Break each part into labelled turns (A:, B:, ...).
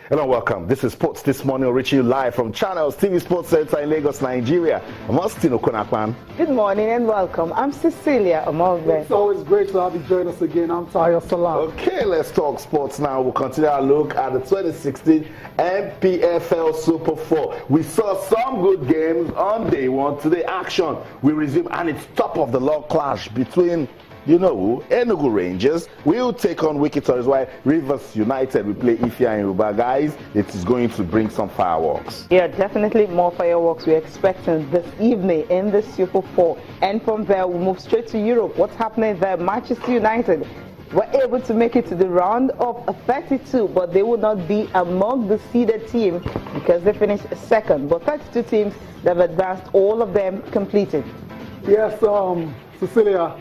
A: Hello and welcome. This is Sports This Morning, reaching you live from Channels TV Sports Center in Lagos, Nigeria. I'm Austin Okonakwan.
B: Good morning and welcome. I'm Cecilia Omogbe.
C: It's always great to have you join us again. I'm Tayo Salam.
A: Okay, let's talk sports now. We'll continue our look at the 2016 MPFL Super 4. We saw some good games on day one. Today, action will resume, and it's top of the log clash between Enugu Rangers will take on Wiki Tories, while Rivers United will play Ifia and Yoruba. Guys, it is going to bring some fireworks.
B: Yeah, definitely more fireworks we're expecting this evening in the Super 4. And from there, we'll move straight to Europe. What's happening there? Manchester United were able to make it to the round of 32, but they will not be among the seeded team because they finished second. But 32 teams that have advanced, all of them completed.
C: Yes, Cecilia,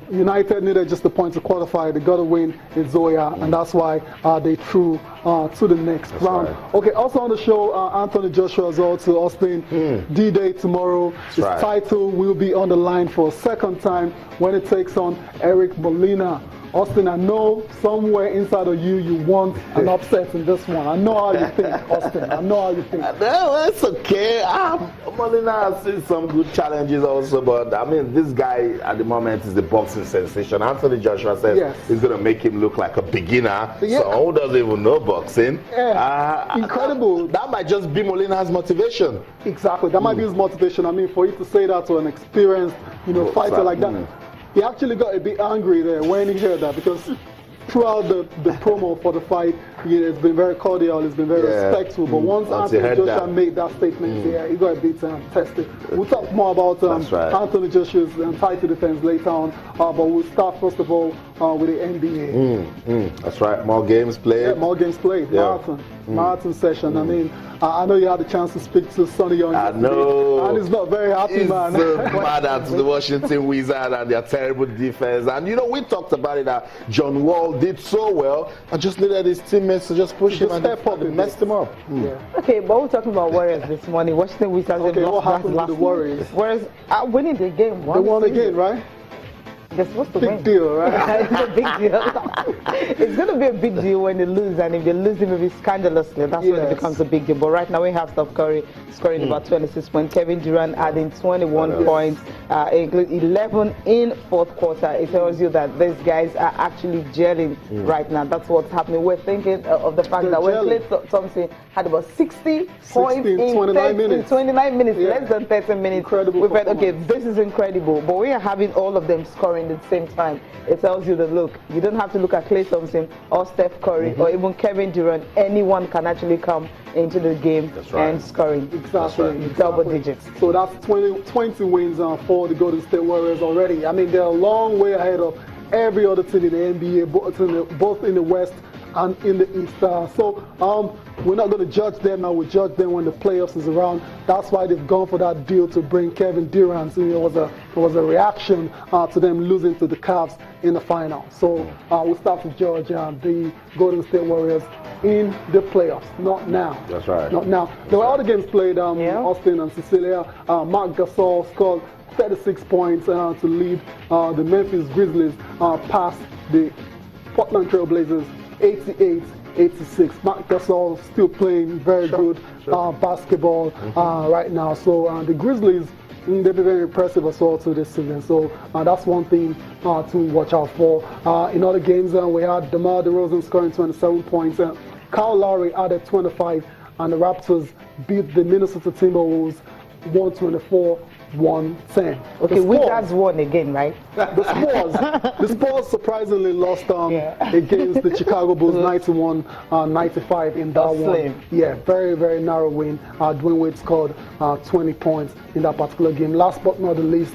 C: United needed just a point to qualify. They got a win in Zoya, and that's why they threw to the next round. Right. Okay, also on the show, Anthony Joshua as well to Austin. D-Day tomorrow. His title will be on the line for a second time when it takes on Eric Molina. Austin, I know somewhere inside of you want an upset in this one. I know how you think, Austin. I know how you think.
A: No, it's okay. Molina has seen some good challenges also, but I mean, this guy at the moment is the boxing sensation. Anthony Joshua says he's going to make him look like a beginner. Yeah. So who doesn't even know boxing?
C: Yeah. Incredible.
A: That might just be Molina's motivation.
C: Exactly. That might be his motivation. I mean, for you to say that to an experienced, fighter like that. He actually got a bit angry there when he heard that, because throughout the promo for the fight, it's been very cordial, it's been very respectful. But once Anthony Joshua made that statement, he got a bit tested. We'll talk more about Anthony Joshua's title defense later on, but we'll start first of all with the NBA.
A: That's right, more games played.
C: Yeah, more games played. Marathon session. I mean, I know you had a chance to speak to Sonny Young.
A: I know.
C: And he's not very happy, man.
A: He's mad at the Washington Wizards and their terrible defense. And we talked about it, that John Wall did so well and just needed his teammates to just push him and messed him up.
B: Okay, but we're talking about Warriors this morning. Washington Wizards
C: what happened with the Warriors?
B: Warriors are winning the game.
C: They won again, right?
B: They're supposed to
C: win. Big deal, right?
B: It's a big deal. It's going to be a big deal when they lose, and if they lose, it will be scandalously. That's when it becomes a big deal. But right now, we have Steph Curry scoring about 26 points, Kevin Durant adding 21 points, including 11 in fourth quarter. It tells you that these guys are actually gelling right now. That's what's happening. We're thinking of the fact that when Klay Thompson had about 60 points in 29 minutes, less than 30 minutes.
C: Incredible.
B: We felt, okay, this is incredible. But we are having all of them scoring at the same time. It tells you that, look, you don't have to look at Klay Thompson or Steph Curry or even Kevin Durant. Anyone can actually come into the game and scoring.
C: Exactly.
B: Double digits.
C: So that's 20 wins for the Golden State Warriors already. I mean, they're a long way ahead of every other team in the NBA, both in the West and in the East. So we're not going to judge them now. We judge them when the playoffs is around. That's why they've gone for that deal to bring Kevin Durant. So it was a reaction to them losing to the Cavs in the final. So we'll start with Georgia, the Golden State Warriors in the playoffs. Not now.
A: That's right.
C: Not now. There were other games played. Austin and Cecilia. Marc Gasol scored 36 points to lead the Memphis Grizzlies past the Portland Trail Blazers 88-86. Marc Gasol still playing very good basketball right now. So the Grizzlies, they've been very impressive as well to this season. So that's one thing to watch out for. In other games, we had DeMar DeRozan scoring 27 points. Kyle Lowry added 25, and the Raptors beat the Minnesota Timberwolves 124-110.
B: Okay, Wizards won again, right?
C: The Spurs surprisingly lost against the Chicago Bulls 91-95 in that one. Yeah, very, very narrow win. Dwayne Wade scored 20 points in that particular game. Last but not the least,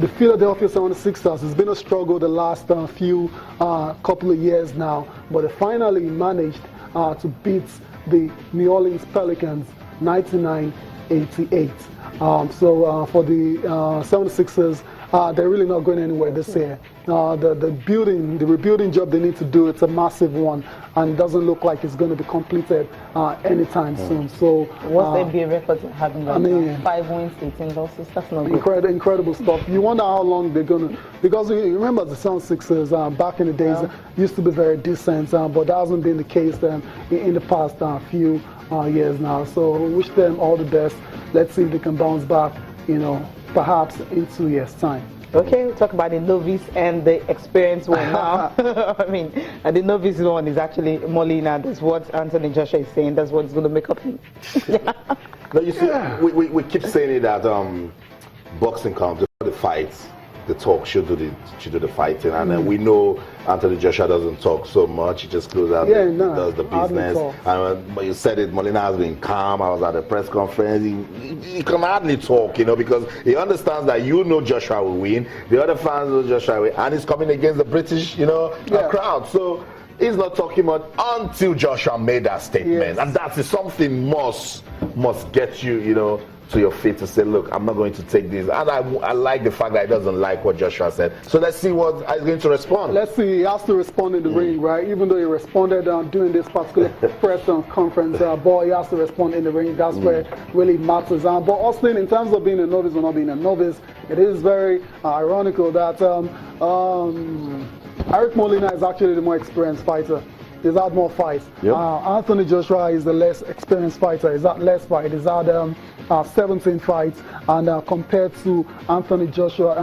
C: the Philadelphia 76ers. It's been a struggle the last few couple of years now, but they finally managed to beat the New Orleans Pelicans 99-88. For the 76ers, they're really not going anywhere this year. The rebuilding job they need to do, it's a massive one, and it doesn't look like it's going to be completed anytime soon. So
B: what's the NBA record having? Right now? 5 wins, 18 losses. That's not good.
C: Incredible stuff. You wonder how long they're going to, because you remember the 76ers back in the days used to be very decent, but that hasn't been the case in the past few years now. So we wish them all the best. Let's see if they can bounce back, perhaps in 2 years' time.
B: Okay, we'll talk about the novice and the experienced one now. I mean, and the novice one is actually Molina. That's what Anthony Joshua is saying. That's what's going to make up him.
A: No, you see, we keep saying it that boxing comes, the fights, the talk should do the fighting, and we know Anthony Joshua doesn't talk so much. He just goes out and does the business. But you said it, Molina has been calm. I was at the press conference. He can hardly talk, because he understands that Joshua will win. The other fans know Joshua will win, and he's coming against the British, crowd. So he's not talking much until Joshua made that statement, and that is something must get you, to your feet to say, look, I'm not going to take this. And I like the fact that he doesn't like what Joshua said. So let's see what he's going to respond.
C: Let's see. He has to respond in the ring, right? Even though he responded during this particular press conference, he has to respond in the ring. That's where it really matters. But Austin, in terms of being a novice or not being a novice, it is very ironical that Eric Molina is actually the more experienced fighter. He's had more fights. Yep. Anthony Joshua is the less experienced fighter. He's had less fights. He's had 17 fights, and compared to Anthony Joshua,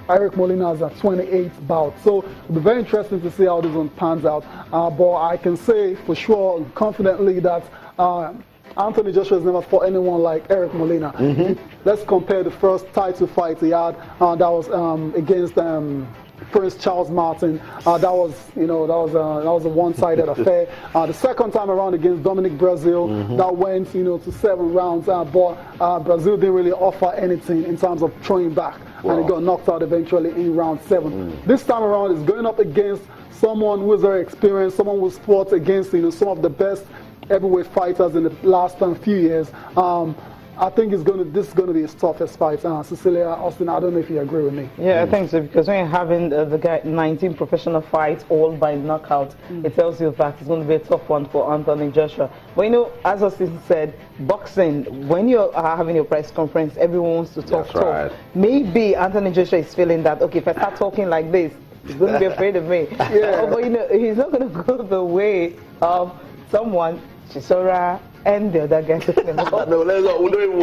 C: Eric Molina has 28 bouts. So it'll be very interesting to see how this one pans out. But I can say for sure, confidently, that Anthony Joshua has never fought anyone like Eric Molina. Let's compare the first title fight he had. That was against Prince Charles Martin. That was a one-sided affair. The second time around against Dominic Brazil, that went to 7 rounds. But Brazil didn't really offer anything in terms of throwing back, and he got knocked out eventually in round 7. This time around, is going up against someone who is very experienced, someone who's fought against some of the best heavyweight fighters in the last few years. I think this is going to be his toughest fight. Cecilia, Austin, I don't know if you agree with me.
B: Yeah, I think so, because when you're having the guy 19 professional fights all by knockout, it tells you that it's going to be a tough one for Anthony Joshua. But as Austin said, boxing, when you're having your press conference, everyone wants to talk. Right. Maybe Anthony Joshua is feeling that, okay, if I start talking like this, he's going to be afraid of me. But he's not going to go the way of someone, Chisora, and the other guys.
A: No, let's not. We don't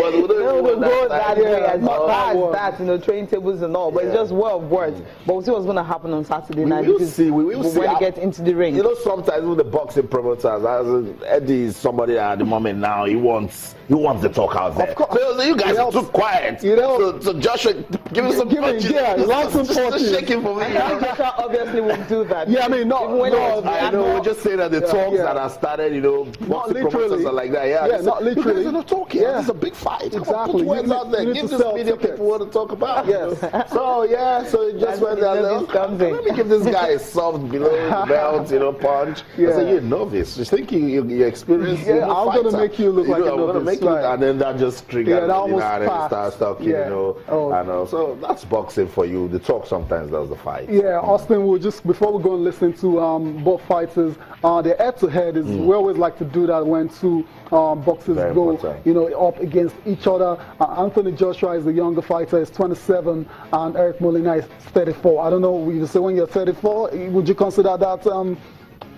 B: go that way as far as that, training tables and all. But it's just word of words. But we'll see what's going to happen on Saturday night.
A: We will see. When
B: we get into the ring.
A: Sometimes with the boxing promoters, Eddie is somebody at the moment now. He wants the talk out there. Of course. So you guys are too quiet. So Joshua, give him some punches.
C: Lots of punches.
A: Shaking for me.
B: Joshua obviously won't do that.
C: Yeah, I mean, no.
A: I know. We're just saying that the talks that are started, boxing promoters are like that. Yeah,
C: not literally.
A: You guys are not talking. This is a big fight.
C: Exactly.
A: Put words out there. Give this media people what to talk about.
C: Yes.
A: So it just went there. Let me give this guy a soft below the belt, punch. I said, you're a novice. Just thinking you're experienced.
C: Yeah, I'm going to make you look like a novice. I'm going to make you,
A: and then that just triggered
C: that almost
A: and then starts talking, I know. So that's boxing for you. The talk sometimes does the fight.
C: Yeah, Austin, before we go and listen to both fighters, the head-to-head is, we always like to do that when two boxers go, up against each other. Anthony Joshua is the younger fighter, is 27, and Eric Molina is 34. I don't know, you say when you're 34, would you consider that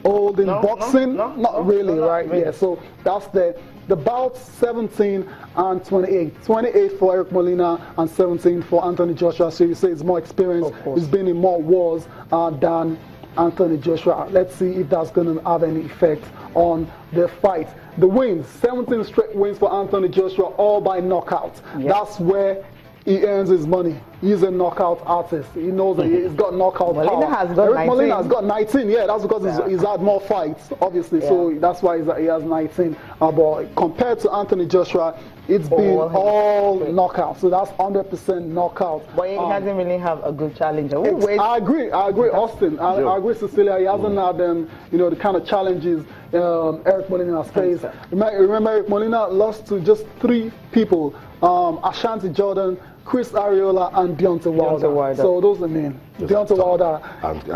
C: old in boxing? Not really, right? Yeah, so that's the bouts 17 and 28. 28 for Eric Molina and 17 for Anthony Joshua. So you say it's more experienced. He's been in more wars than Anthony Joshua. Let's see if that's going to have any effect on the fight. The wins, 17 straight wins for Anthony Joshua, all by knockout. That's where he earns his money. He's a knockout artist. He knows that he's got knockout power. Eric Molina has got 19. Yeah, that's because he's had more fights, obviously. So that's why he has 19. But compared to Anthony Joshua, it's been all knockout. So that's 100% knockout.
B: But he hasn't really have a good challenger.
C: I agree, Austin. I agree, Cecilia. He hasn't had the kind of challenges Eric Molina's face. Remember, Eric Molina lost to just 3 people: Ashanti Jordan, Chris Ariola, and Deontay Wilder. So those are men. Deontay Wilder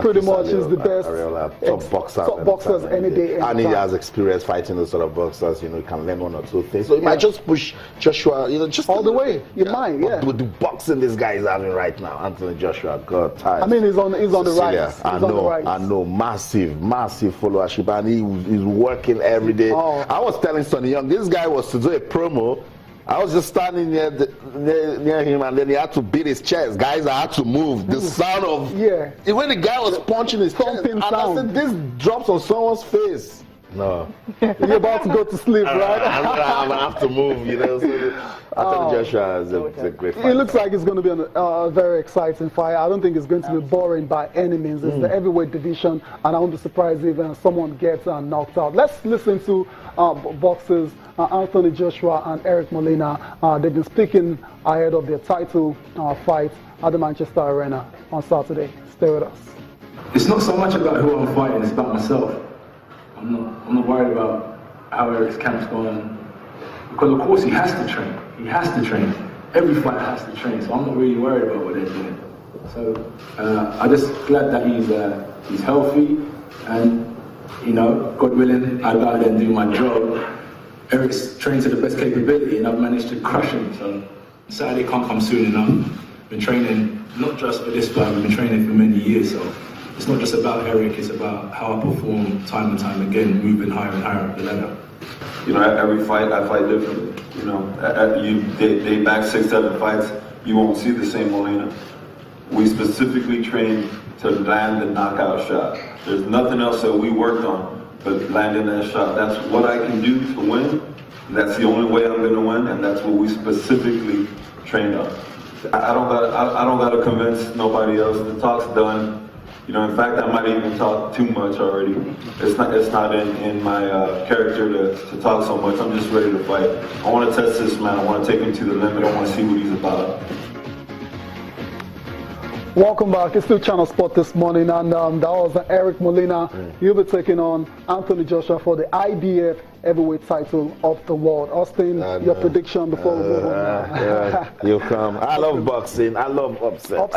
C: pretty much is the best top boxers any day.
A: And he has experience fighting those sort of boxers. You know, he can learn 1 or 2 things. So he might just push Joshua, you know, just
C: all the way. You might, yeah.
A: With the boxing this guy is having right now, Anthony Joshua, God, tired.
C: I mean, he's on the rise.
A: I know, massive followership, and he's working every day. I was telling Sonny Young, this guy was to do a promo. I was just standing near him, and then he had to beat his chest. Guys, I had to move. The sound of when the guy was punching his chest, and I said, "This drops on someone's face." No,
C: you're about to go to sleep, right?
A: I'm gonna have to move, you know. So Anthony Joshua is a great fight.
C: It looks like it's going to be a very exciting fight. I don't think it's going to be boring by any means. It's the heavyweight division, and I won't be surprised if someone gets knocked out. Let's listen to boxers Anthony Joshua and Eric Molina. They've been speaking ahead of their title fight at the Manchester Arena on Saturday. Stay with us.
D: It's not so much about who I'm fighting, it's about myself. I'm not worried about how Eric's camp's going, because of course he has to train. He has to train. Every fighter has to train, so I'm not really worried about what they're doing. So I'm just glad that he's healthy, and you know, God willing, I go out there and do my job. Eric's trained to the best capability, and I've managed to crush him. So Saturday can't come soon enough. Been training not just for this fight, we've been training for many years. So it's not just about Eric, it's about how I perform time and time again, moving higher and higher up the ladder.
E: You know, every fight, I fight differently. You know, you date back 6-7 fights, you won't see the same Molina. We specifically train to land the knockout shot. There's nothing else that we worked on but landing that shot. That's what I can do to win. That's the only way I'm going to win, and that's what we specifically trained on. I don't gotta convince nobody else. The talk's done. You know, in fact, I might even talk too much already. It's not in my character to talk so much. I'm just ready to fight. I want to test this man. I want to take him to the limit. I want to see what he's about.
C: Welcome back. It's still Channel Sport this morning, and that was Eric Molina. He'll be taking on Anthony Joshua for the IBF heavyweight title of the world. Austin, your prediction before we move on.
A: You come. I love boxing. I love upsets.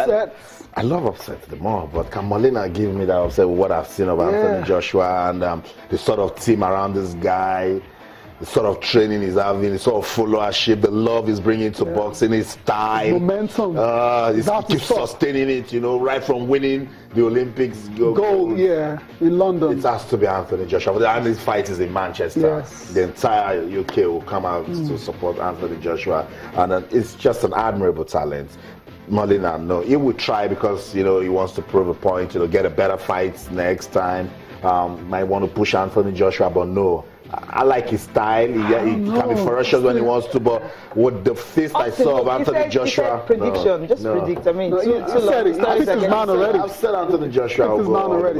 A: I love upsets the more, but can Molina give me that upset with what I've seen of Anthony Joshua and the sort of team around this guy, the sort of training he's having, the sort of followership, the love he's bringing to boxing, his style.
C: Momentum.
A: He keeps sustaining it, you know, right from winning the Olympics.
C: Gold, in London.
A: It has to be Anthony Joshua. And his fight is in Manchester.
C: Yes.
A: The entire UK will come out to support Anthony Joshua. And it's just an admirable talent. Molina, no, he would try because, you know, he wants to prove a point, you know, get a better fight next time. Might want to push Anthony Joshua, but no. I like his style. He can be ferocious when he wants to, but with the fist I saw of Anthony Joshua.
B: Prediction, predict. I mean,
C: I think his man already.
A: I've said Anthony Joshua.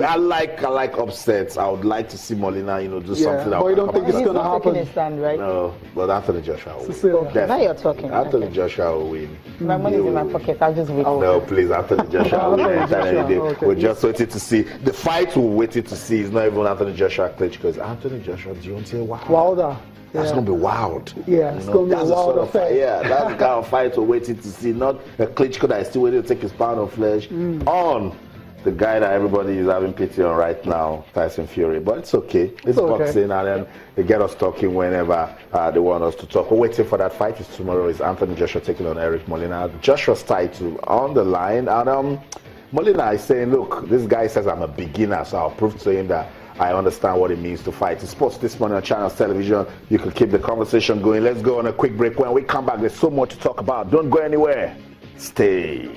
A: I like upsets. I would like to see Molina, you know, do something.
C: But you don't think it's going to happen?
B: His stand, right?
A: No, but Anthony Joshua will win.
B: Now you're talking.
A: Anthony Joshua will win.
B: My money's in my pocket. I'll just wait.
A: No, please, Anthony Joshua will win. We're just waiting to see. The fight we're waiting to see is not even Anthony Joshua Klitschko, because Anthony Joshua,
C: Wilder.
A: That's going to be wild.
C: Yeah, it's going to be a wild affair.
A: That's the kind of fight we're waiting to see. Not a Klitschko that is still waiting to take his pound of flesh on the guy that everybody is having pity on right now, Tyson Fury. But it's okay. It's boxing, and then they get us talking whenever they want us to talk. We're waiting for that fight. Tomorrow is Anthony Joshua taking on Eric Molina. Joshua's title on the line. And Molina is saying, look, this guy says I'm a beginner, so I'll prove to him that I understand what it means to fight. It's sports this morning on Channels Television. You can keep the conversation going. Let's go on a quick break. When we come back, there's so much to talk about. Don't go anywhere. Stay.